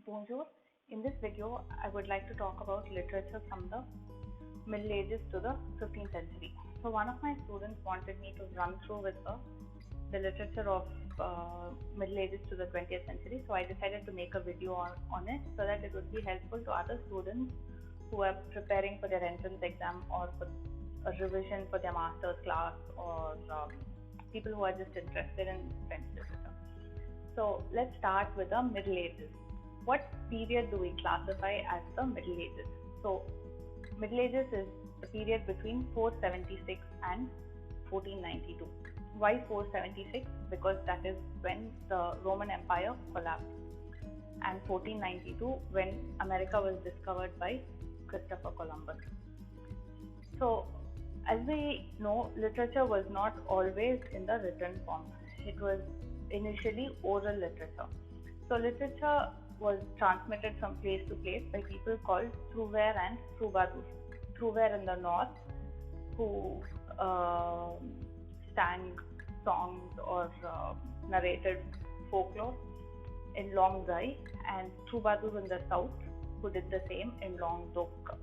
Bonjour. In this video, I would like to talk about literature from the Middle Ages to the 15th century. So, one of my students wanted me to run through with her the literature of Middle Ages to the 20th century. So, I decided to make a video on it so that it would be helpful to other students who are preparing for their entrance exam or for a revision for their master's class or people who are just interested in French literature. So let's start with the Middle Ages. What period do we classify as the Middle Ages? So Middle Ages is the period between 476 and 1492. Why 476? Because that is when the Roman Empire collapsed, and 1492 when America was discovered by Christopher Columbus. So as we know, literature was not always in the written form. It was initially oral literature. So literature was transmitted from place to place by people called trouvères and troubadours. Trouvères in the north, who sang songs or narrated folklore in Longueuil, and troubadours in the south, who did the same in Languedoc.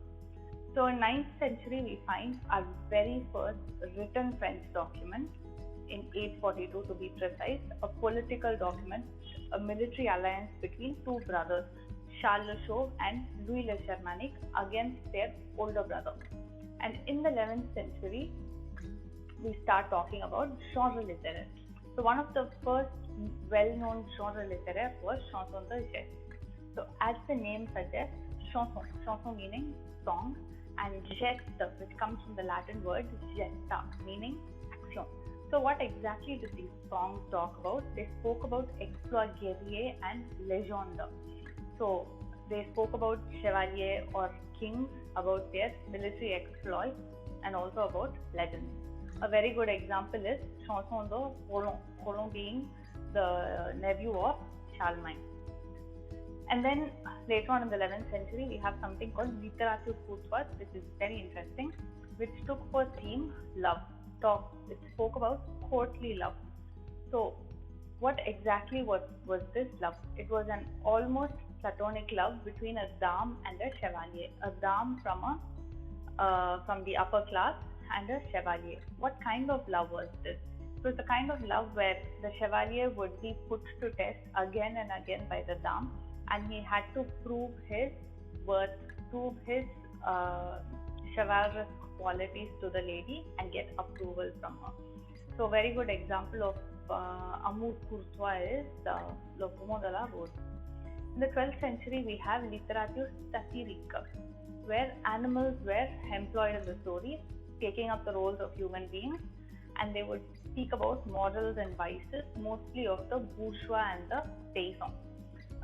So in 9th century, we find our very first written French document in 842 to be precise, a political document, a military alliance between two brothers, Charles Le Chauve and Louis Le Germanic, against their older brother. And in the 11th century, we start talking about genre littéraire. So one of the first well-known genre littéraire was chanson de geste. So as the name suggests, chanson meaning song, and geste, which comes from the Latin word gesta, meaning action. So what exactly did these songs talk about? They spoke about exploit guerrier and légende. So they spoke about chevalier or kings, about their military exploits, and also about legends. A very good example is Chanson de Roland, Roland being the nephew of Charlemagne. And then later on in the 11th century, we have something called littérature courtoise, which is very interesting, which took for theme love. It spoke about courtly love. So what exactly was this love? It was an almost platonic love between a dame and a chevalier. A dame from the upper class and a chevalier. What kind of love was this? So it's a kind of love where the chevalier would be put to test again and again by the dame, and he had to prove his worth, prove his chivalrous qualities to the lady and get approval from her. So a very good example of amour courtois is Le Poumon de la Rose. In the 12th century, we have littérature satirique, where animals were employed in the stories, taking up the roles of human beings, and they would speak about morals and vices, mostly of the bourgeois and the paysan.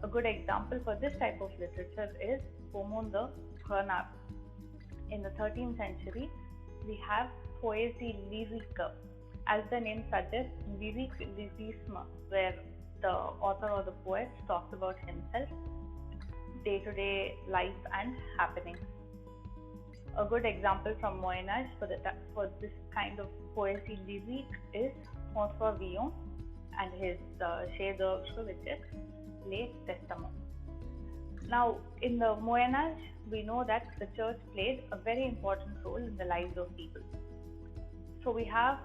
A good example for this type of literature is Poumon de Renard. In the 13th century, we have poésie lyrique. As the name suggests, lyrique lyrisme, where the author or the poet talks about himself, day-to-day life and happenings. A good example from Moyen Age for this kind of poésie lyrique is François Villon and his chef d'oeuvre, which is Les Testaments. Now, in the Moyen Age, we know that the church played a very important role in the lives of people. So we have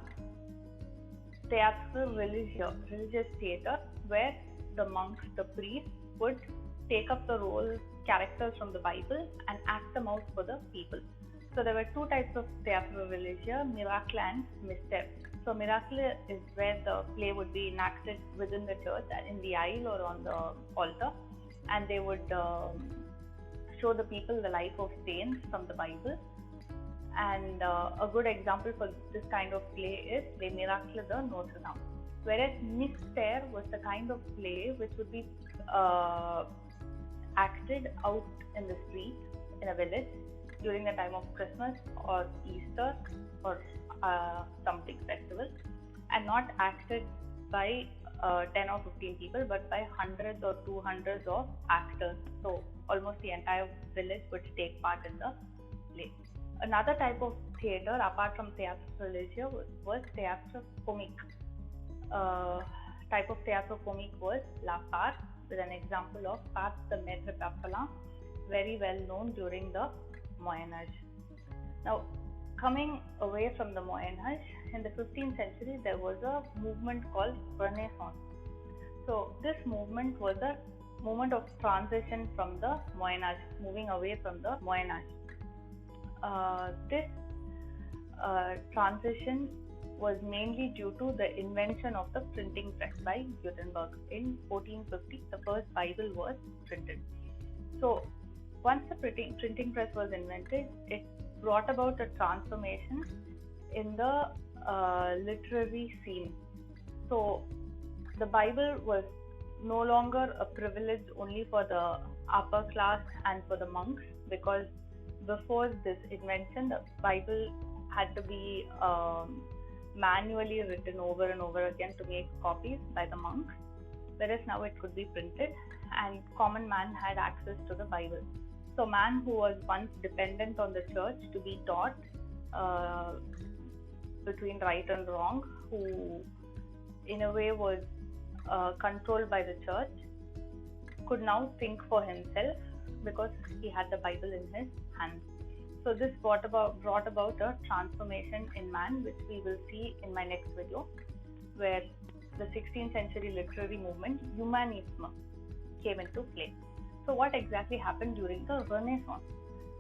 théâtre religieux, religious theatre, where the monks, the priests, would take up the role, characters from the Bible, and act them out for the people. So there were two types of théâtre religieux, miracle and mystère. So miracle is where the play would be enacted within the church, in the aisle or on the altar, and they would show the people the life of saints from the Bible. And a good example for this kind of play is Les Miracles de Notre Dame. Whereas mystère was the kind of play which would be acted out in the street in a village during the time of Christmas or Easter or some big festival, and not acted by 10 or 15 people, but by hundreds or 200s of actors. So almost the entire village would take part in the play. Another type of theatre, apart from théâtre religieux, was théâtre comique. Type of théâtre comique was La Farce, with an example of Pat the Maître Papelin, very well known during the Moyen Age. Now, coming away from the Moyen Age, in the 15th century there was a movement called Renaissance. So this movement was a movement of transition from the Moyen Age, moving away from the Moyen Age. This transition was mainly due to the invention of the printing press by Gutenberg. In 1450, the first Bible was printed. So once the printing press was invented, it brought about a transformation in the literary scene. So the Bible was no longer a privilege only for the upper class and for the monks, because before this invention, the Bible had to be manually written over and over again to make copies by the monks, whereas now it could be printed and common man had access to the Bible. So man who was once dependent on the church to be taught between right and wrong, who in a way was controlled by the church, could now think for himself because he had the Bible in his hands. So this brought about a transformation in man, which we will see in my next video, where the 16th century literary movement, humanism, came into play. So what exactly happened during the Renaissance?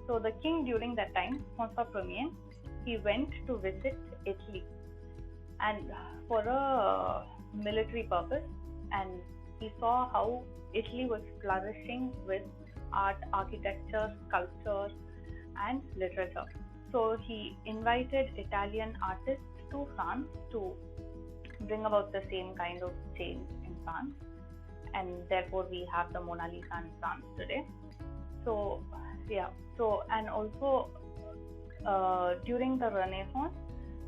So the king during that time, François Ier, he went to visit Italy, and for a military purpose, and he saw how Italy was flourishing with art, architecture, sculpture, and literature. So he invited Italian artists to France to bring about the same kind of change in France, and therefore we have the Mona Lisa in France today. So yeah, so and also during the Renaissance,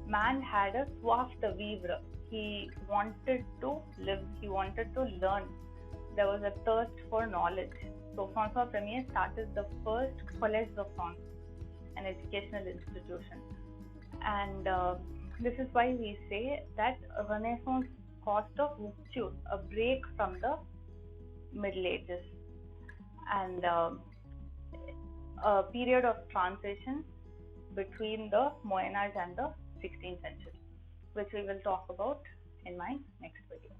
man had a soif de vivre. He wanted to live, he wanted to learn. There was a thirst for knowledge. So François Ier started the first Collège de France, an educational institution. And this is why we say that Renaissance caused a rupture, a break from the Middle Ages, and a period of transition between the Moyen Age and the 16th century, which we will talk about in my next video.